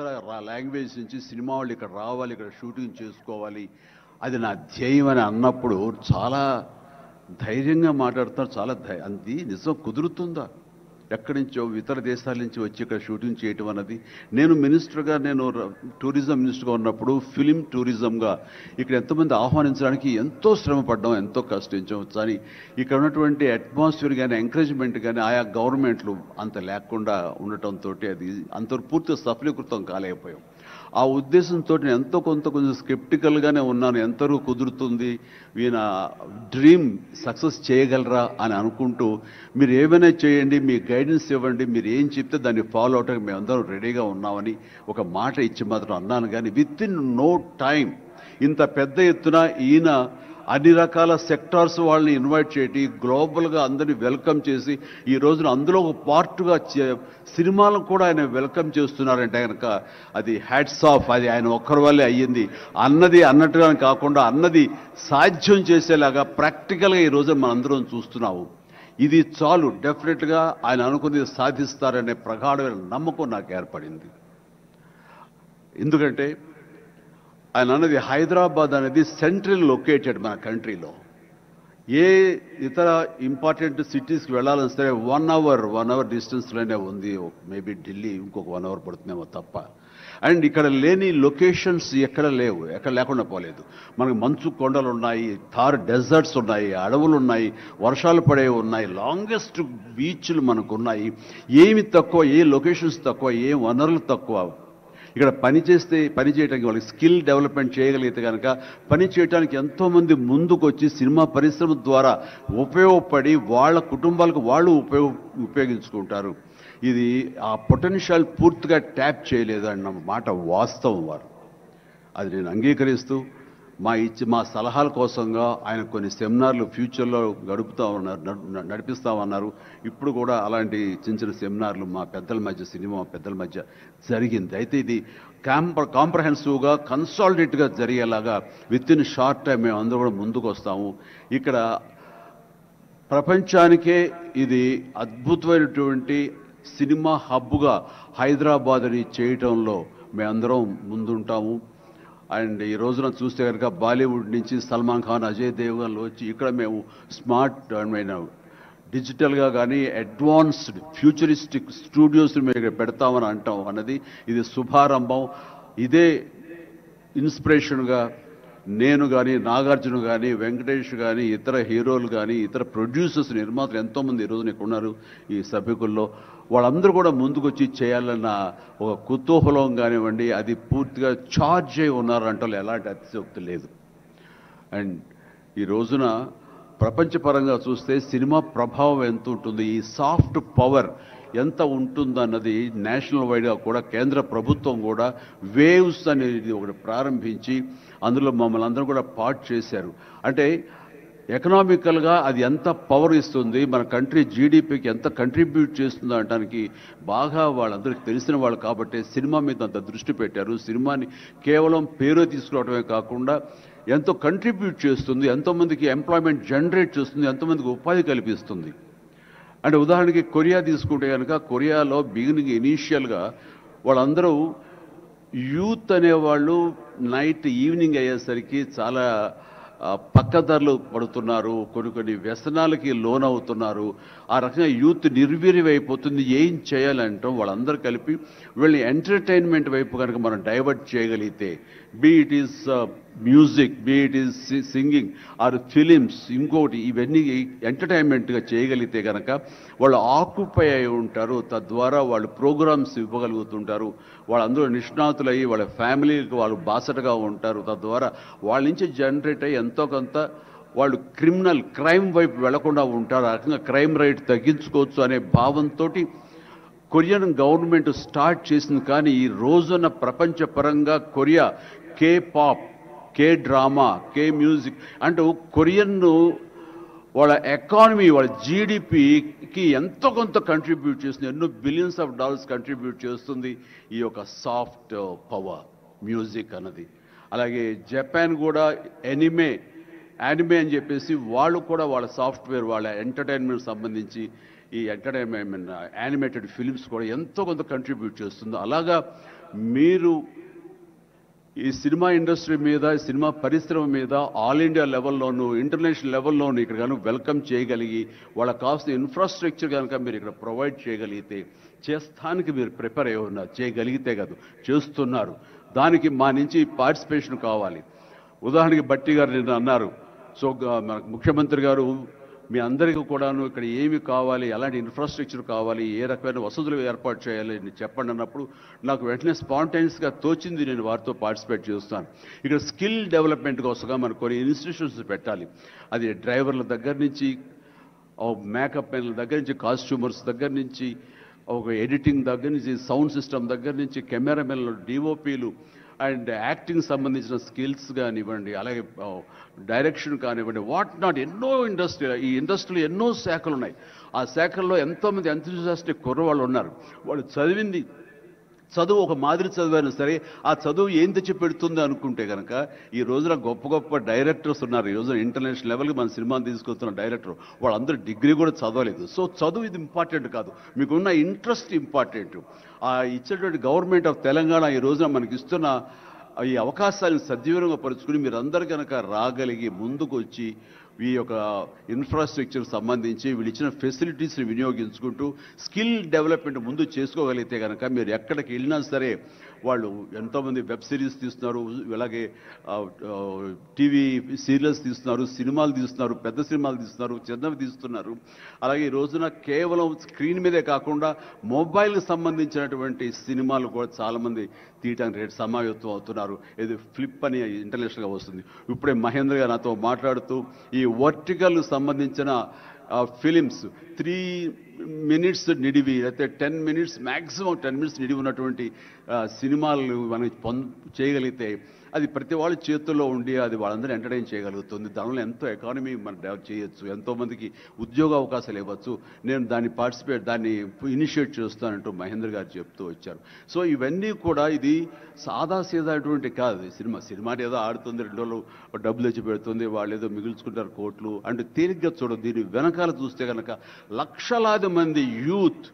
ఇతర లాంగ్వేజ్ నుంచి సినిమా వాళ్ళు ఇక్కడ రావాలి, ఇక్కడ షూటింగ్ చేసుకోవాలి, అది నా ధ్యేయం అని అన్నప్పుడు చాలా ధైర్యంగా మాట్లాడుతున్నారు. చాలా అది నిజం కుదురుతుందా? ఎక్కడి నుంచో ఇతర దేశాల నుంచి వచ్చి ఇక్కడ షూటింగ్ చేయటం అన్నది. నేను మినిస్టర్గా, నేను టూరిజం మినిస్టర్గా ఉన్నప్పుడు ఫిలిం టూరిజంగా ఇక్కడ ఎంతమంది ఆహ్వానించడానికి ఎంతో శ్రమ పడ్డాం, ఎంతో కష్టించాం. కానీ ఇక్కడ ఉన్నటువంటి అట్మాస్ఫియర్ కానీ ఎంకరేజ్మెంట్ కానీ ఆయా గవర్నమెంట్లు అంత లేకుండా ఉండటంతో అది అంత పూర్తిగా సఫలీకృతం కాలేకపోయాం. ఆ ఉద్దేశంతో నేను ఎంతో కొంచెం స్కెప్టికల్గానే ఉన్నాను. ఎంతవరకు కుదురుతుంది, ఈయన డ్రీమ్ సక్సెస్ చేయగలరా అని అనుకుంటూ, మీరు ఏమైనా చేయండి, మీ గైడెన్స్ ఇవ్వండి, మీరు ఏం చెప్తే దాన్ని ఫాలో అవడానికి మేమందరం రెడీగా ఉన్నామని ఒక మాట ఇచ్చి మాత్రం అన్నాను. కానీ విత్ ఇన్ నో టైం ఇంత పెద్ద ఎత్తున ఈయన అన్ని రకాల సెక్టార్స్ వాళ్ళని ఇన్వైట్ చేయటి, గ్లోబల్గా అందరినీ వెల్కమ్ చేసి ఈ రోజున అందులో ఒక పార్ట్గా సినిమాలను కూడా ఆయన వెల్కమ్ చేస్తున్నారంటే కనుక అది హ్యాట్స్ ఆఫ్. అది ఆయన ఒక్కరి వల్లే అయ్యింది. అన్నట్టుగా కాకుండా అన్నది సాధ్యం చేసేలాగా ప్రాక్టికల్గా ఈ రోజున మనందరం చూస్తున్నాము. ఇది చాలు, డెఫినెట్గా ఆయన అనుకున్నది సాధిస్తారనే ప్రగాఢమైన నమ్మకం నాకు ఏర్పడింది. ఎందుకంటే ఆయన అన్నది హైదరాబాద్ అనేది సెంట్రల్ లొకేటెడ్ మన కంట్రీలో. ఏ ఇతర ఇంపార్టెంట్ సిటీస్కి వెళ్ళాలని సరే 1 అవర్ డిస్టెన్స్లోనే ఉంది. మేబీ ఢిల్లీ ఇంకొక 1 అవర్ పడుతుందేమో తప్ప. అండ్ ఇక్కడ లేని లొకేషన్స్ ఎక్కడ లేవు, ఎక్కడ లేకుండా పోలేదు. మనకి మంచు కొండలు ఉన్నాయి, థార్ డెజర్ట్స్ ఉన్నాయి, అడవులు ఉన్నాయి, వర్షాలు పడేవి ఉన్నాయి, లాంగెస్ట్ బీచ్లు మనకు ఉన్నాయి. ఏమి తక్కువ, ఏ లొకేషన్స్ తక్కువ, ఏ వనరులు తక్కువ. ఇక్కడ పని చేయడానికి వాళ్ళకి స్కిల్ డెవలప్మెంట్ చేయగలిగితే కనుక పని చేయడానికి ఎంతోమంది ముందుకు వచ్చి సినిమా పరిశ్రమ ద్వారా ఉపయోగపడి వాళ్ళ కుటుంబాలకు వాళ్ళు ఉపయోగించుకుంటారు. ఇది ఆ పొటెన్షియల్ పూర్తిగా ట్యాప్ చేయలేదన్న మాట వాస్తవం. వారు అది నేను అంగీకరిస్తూ మా సలహాల కోసంగా ఆయన కొన్ని సెమినార్లు ఫ్యూచర్లో నడిపిస్తామన్నారు. ఇప్పుడు కూడా అలాంటి చిన్న సెమినార్లు మా పెద్దల మధ్య, సినిమా పెద్దల మధ్య జరిగింది. అయితే ఇది కాంప్రహెన్సివ్గా కన్సాలిడేట్గా జరిగేలాగా విత్ ఇన్ షార్ట్ టైం మేము అందరూ కూడా ముందుకు వస్తాము. ఇక్కడ ప్రపంచానికే ఇది అద్భుతమైనటువంటి సినిమా హబ్గా హైదరాబాద్ని చేయటంలో మేమందరం ముందుంటాము. అండ్ ఈ రోజున చూస్తే కనుక బాలీవుడ్ నుంచి సల్మాన్ ఖాన్, అజయ్ దేవ్గన్లు వచ్చి ఇక్కడ మేము స్మార్ట్ డిజిటల్గా కానీ అడ్వాన్స్డ్ ఫ్యూచరిస్టిక్ స్టూడియోస్ మేము ఇక్కడ పెడతామని అంటాం అన్నది ఇది శుభారంభం. ఇదే ఇన్స్పిరేషన్గా నేను కానీ, నాగార్జున కానీ, వెంకటేష్ కానీ, ఇతర హీరోలు కానీ, ఇతర ప్రొడ్యూసర్స్, నిర్మాతలు ఎంతోమంది ఈ రోజున ఇక్కడ ఉన్నారు ఈ సభ్యుకుల్లో. వాళ్ళందరూ కూడా ముందుకొచ్చి చేయాలన్న ఒక కుతూహలం కానివ్వండి, అది పూర్తిగా ఛార్జ్ అయి ఉన్నారంటే ఎలాంటి అతిశయోక్తి లేదు. అండ్ ఈ రోజున ప్రపంచపరంగా చూస్తే సినిమా ప్రభావం ఎంత ఉంటుంది, ఈ సాఫ్ట్ పవర్ ఎంత ఉంటుందన్నది నేషనల్ వైడ్గా కూడా కేంద్ర ప్రభుత్వం కూడా వేవ్స్ అనేది ఒకటి ప్రారంభించి అందులో మమ్మల్ని అందరూ కూడా పార్ట్ చేశారు. అంటే ఎకనామికల్గా అది ఎంత పవర్ ఇస్తుంది, మన కంట్రీ జీడిపికి ఎంత కంట్రిబ్యూట్ చేస్తుందో అనడానికి బాగా వాళ్ళందరికీ తెలిసిన వాళ్ళు కాబట్టి సినిమా మీద అంత దృష్టి పెట్టారు. సినిమాని కేవలం పేరు తీసుకురావడమే కాకుండా ఎంతో కంట్రిబ్యూట్ చేస్తుంది, ఎంతోమందికి ఎంప్లాయ్మెంట్ జనరేట్ చేస్తుంది, ఎంతోమందికి ఉపాధి కల్పిస్తుంది. అంటే ఉదాహరణకి కొరియా తీసుకుంటే కనుక కొరియాలో బిగినింగ్ ఇనీషియల్గా వాళ్ళందరూ యూత్ అనేవాళ్ళు నైట్ ఈవినింగ్ అయ్యేసరికి చాలా పక్కదారులు పడుతున్నారు, కొన్ని వ్యసనాలకి లోనవుతున్నారు. ఆ రకంగా యూత్ నిర్వీర్యమైపోతుంది. ఏం చేయాలంటాం వాళ్ళందరూ కలిపి వీళ్ళని ఎంటర్టైన్మెంట్ వైపు కనుక మనం డైవర్ట్ చేయగలిగితే, be it is music, be it is singing or films, ఇంకోటి ఇవన్నీ ఎంటర్టైన్మెంట్గా చేయగలిగితే కనుక వాళ్ళు ఆక్యుపై అయి ఉంటారు. తద్వారా వాళ్ళు ప్రోగ్రామ్స్ ఇవ్వగలుగుతుంటారు. వాళ్ళందరూ నిష్ణాతులయ్యి వాళ్ళ ఫ్యామిలీకి వాళ్ళు బాసటగా ఉంటారు. తద్వారా వాళ్ళ నుంచి జనరేట్ అయ్యి ఎంతో కొంత వాళ్ళు క్రైమ్ వైపు వెళ్లకుండా ఉంటారు. ఆ రకంగా క్రైమ్ రేట్ తగ్గించుకోవచ్చు అనే భావంతో కొరియన్ గవర్నమెంట్ స్టార్ట్ చేసింది. కానీ ఈ రోజున ప్రపంచపరంగా Korea K pop, K drama, K music అంటూ కొరియన్ వాళ్ళ ఎకానమీ, వాళ్ళ జీడిపికి ఎంతో కొంత కంట్రిబ్యూట్ చేస్తుంది. ఎన్నో బిలియన్స్ ఆఫ్ డాలర్స్ కంట్రిబ్యూట్ చేస్తుంది ఈ యొక్క సాఫ్ట్ పవర్ మ్యూజిక్ అన్నది. అలాగే జపాన్ కూడా యానిమే అని చెప్పేసి వాళ్ళు కూడా వాళ్ళ సాఫ్ట్వేర్, వాళ్ళ ఎంటర్టైన్మెంట్ సంబంధించి ఈ ఎంటర్టైన్మెంట్ యానిమేటెడ్ ఫిలిమ్స్ కూడా ఎంతో కొంత కంట్రిబ్యూట్ చేస్తుంది. అలాగా మీరు ఈ సినిమా ఇండస్ట్రీ మీద, సినిమా పరిశ్రమ మీద ఆల్ ఇండియా లెవెల్లోనూ, ఇంటర్నేషనల్ లెవెల్లోనూ ఇక్కడ కనుక వెల్కమ్ చేయగలిగి, వాళ్ళకి కావాల్సిన ఇన్ఫ్రాస్ట్రక్చర్ కనుక మీరు ఇక్కడ ప్రొవైడ్ చేయగలిగితే, చేస్తానికి మీరు ప్రిపేర్ అయి ఉన్నారు. చేయగలిగితే కాదు, చేస్తున్నారు. దానికి మా నుంచి పార్టిసిపేషన్ కావాలి. ఉదాహరణకి బట్టి గారు నిన్న అన్నారు, సో మన ముఖ్యమంత్రి గారు మీ అందరికీ కూడాను ఇక్కడ ఏమి కావాలి, ఎలాంటి ఇన్ఫ్రాస్ట్రక్చర్ కావాలి, ఏ రకమైన వసతులు ఏర్పాటు చేయాలి అని చెప్పండి అన్నప్పుడు నాకు వెంటనే స్పాంటైనియస్గా తోచింది. నేను వారితో పార్టిసిపేట్ చేస్తాను. ఇక్కడ స్కిల్ డెవలప్మెంట్ కోసంగా మనకు కొన్ని ఇన్స్టిట్యూషన్స్ పెట్టాలి. అది డ్రైవర్ల దగ్గర నుంచి, మేకప్ మెన్ల దగ్గర నుంచి, కాస్ట్యూమర్స్ దగ్గర నుంచి, ఒక ఎడిటింగ్ దగ్గర నుంచి, సౌండ్ సిస్టమ్ దగ్గర నుంచి, కెమెరామెన్లు, డిఓపీలు అండ్ యాక్టింగ్ సంబంధించిన స్కిల్స్ కానివ్వండి, అలాగే డైరెక్షన్ కానివ్వండి, వాట్ నాట్, ఎన్నో ఈ ఇండస్ట్రీలో ఎన్నో శాఖలు ఉన్నాయి. ఆ శాఖల్లో ఎంతోమంది ఎంతూజియాస్టిక్ కుర్రవాళ్ళు ఉన్నారు. వాళ్ళు చదివింది చదువు ఒక మాదిరి చదివైనా సరే ఆ చదువు ఏం తెచ్చి పెడుతుంది అనుకుంటే కనుక ఈ రోజున గొప్ప గొప్ప డైరెక్టర్స్ ఉన్నారు. ఈ రోజున ఇంటర్నేషనల్ లెవెల్కి మన సినిమాని తీసుకొస్తున్న డైరెక్టర్ వాళ్ళందరూ డిగ్రీ కూడా చదవలేదు. సో చదువు ఇది ఇంపార్టెంట్ కాదు, మీకున్న ఇంట్రెస్ట్ ఇంపార్టెంట్. ఆ ఇచ్చేటువంటి గవర్నమెంట్ ఆఫ్ తెలంగాణ ఈ రోజున మనకి ఇస్తున్న ఈ అవకాశాలను సద్వినియోగపరుచుకుని మీరందరూ కనుక రాగలిగి ముందుకు వచ్చి ఈ యొక్క ఇన్ఫ్రాస్ట్రక్చర్ సంబంధించి వీళ్ళు ఇచ్చిన ఫెసిలిటీస్ని వినియోగించుకుంటూ స్కిల్ డెవలప్మెంట్ ముందు చేసుకోగలిగితే కనుక మీరు ఎక్కడికి వెళ్ళినా సరే, వాళ్ళు ఎంతోమంది వెబ్ సిరీస్ తీస్తున్నారు, అలాగే టీవీ సీరియల్స్ తీస్తున్నారు, సినిమాలు తీస్తున్నారు, పెద్ద సినిమాలు తీస్తున్నారు, చిన్నవి తీస్తున్నారు. అలాగే ఈ రోజున కేవలం స్క్రీన్ మీదే కాకుండా మొబైల్కి సంబంధించినటువంటి సినిమాలు కూడా చాలామంది తీయటానికి సమాయత్తం అవుతున్నారు. ఇది ఫ్లిప్ అని ఇంటర్నేషనల్గా వస్తుంది. ఇప్పుడే మహేంద్ర గారు నాతో మాట్లాడుతూ ఈ వర్టికల్ సంబంధించిన ఫిలిమ్స్ 3 minutes నిడివి, అయితే 10 minutes మ్యాక్సిమం 10 minutes నిడివి ఉన్నటువంటి సినిమాలు మనం చేయగలిగితే అది ప్రతి వాళ్ళ చేతుల్లో ఉండి అది వాళ్ళందరూ ఎంటర్టైన్ చేయగలుగుతుంది. దానివల్ల ఎంతో ఎకానమీ మనం డెవలప్ చేయొచ్చు, ఎంతోమందికి ఉద్యోగ అవకాశాలు ఇవ్వచ్చు. నేను దాన్ని ఇనిషియేట్ చేస్తానంటూ మహేంద్ర గారు చెప్తూ వచ్చారు. సో ఇవన్నీ కూడా ఇది సాదాసీదాటువంటి కాదు. సినిమా ఏదో ఆడుతుంది, 2 రోజులు డబ్బులు తెచ్చి పెడుతుంది, వాళ్ళు ఏదో మిగుల్చుకుంటారు కోట్లు అంటే తేలిగ్గా చూడదు. దీని వెనకాల చూస్తే కనుక లక్షలాది మంది యూత్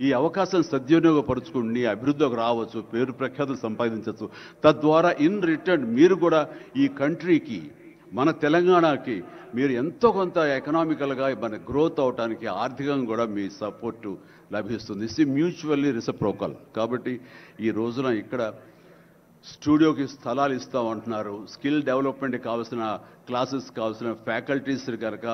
ఈ అవకాశం సద్వినియోగపరుచుకుని అభివృద్ధిలోకి రావచ్చు, పేరు ప్రఖ్యాతులు సంపాదించవచ్చు. తద్వారా ఇన్ రిటర్న్ మీరు కూడా ఈ కంట్రీకి, మన తెలంగాణకి మీరు ఎంతో కొంత ఎకనామికల్గా మన గ్రోత్ అవడానికి ఆర్థికంగా కూడా మీ సపోర్టు లభిస్తుంది. It's mutually reciprocal. కాబట్టి ఈ రోజున ఇక్కడ స్టూడియోకి స్థలాలు ఇస్తామంటున్నారు. స్కిల్ డెవలప్మెంట్కి కావాల్సిన క్లాసెస్ కావాల్సిన ఫ్యాకల్టీస్ కనుక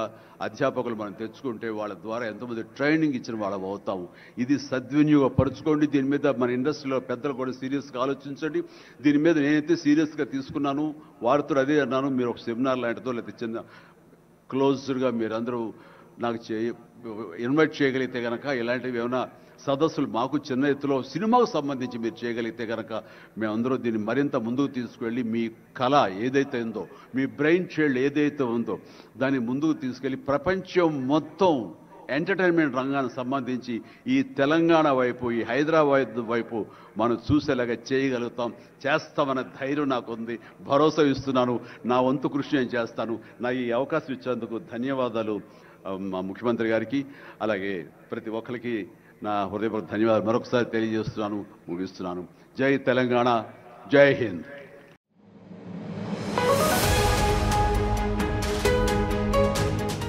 అధ్యాపకులు మనం తెచ్చుకుంటే వాళ్ళ ద్వారా ఎంతోమంది ట్రైనింగ్ ఇచ్చిన వాళ్ళం అవుతాము. ఇది సద్వినియోగపరచుకోండి. దీని మీద మన ఇండస్ట్రీలో పెద్దలు కూడా సీరియస్గా ఆలోచించండి. దీని మీద నేనైతే సీరియస్గా తీసుకున్నాను, వారితో అదే అన్నాను. మీరు ఒక సెమినార్ లాంటిదో లేకపోతే చిన్న క్లోజ్డ్గా మీరందరూ నాకు ఇన్వైట్ చేయగలిగితే కనుక ఇలాంటివి ఏమైనా సదస్సులు మాకు చిన్న ఎత్తులో సినిమాకు సంబంధించి మీరు చేయగలిగితే కనుక మేమందరూ దీన్ని మరింత ముందుకు తీసుకువెళ్ళి మీ కళ ఏదైతే ఉందో, మీ బ్రెయిన్ చైల్డ్ ఏదైతే ఉందో దాన్ని ముందుకు తీసుకెళ్ళి ప్రపంచం మొత్తం ఎంటర్టైన్మెంట్ రంగానికి సంబంధించి ఈ తెలంగాణ వైపు, ఈ హైదరాబాద్ వైపు మనం చూసేలాగా చేయగలుగుతాం. చేస్తామన్న ధైర్యం నాకుంది, భరోసా ఇస్తున్నాను. నా వంతు కృషి నేను చేస్తాను. నా ఈ అవకాశం ఇచ్చేందుకు ధన్యవాదాలు మా ముఖ్యమంత్రి గారికి, అలాగే ప్రతి ఒక్కరికి నా హృదయపూర్వక ధన్యవాదాలు మరొకసారి తెలియజేస్తున్నాను, ముగిస్తున్నాను. జై తెలంగాణ, జై హింద్.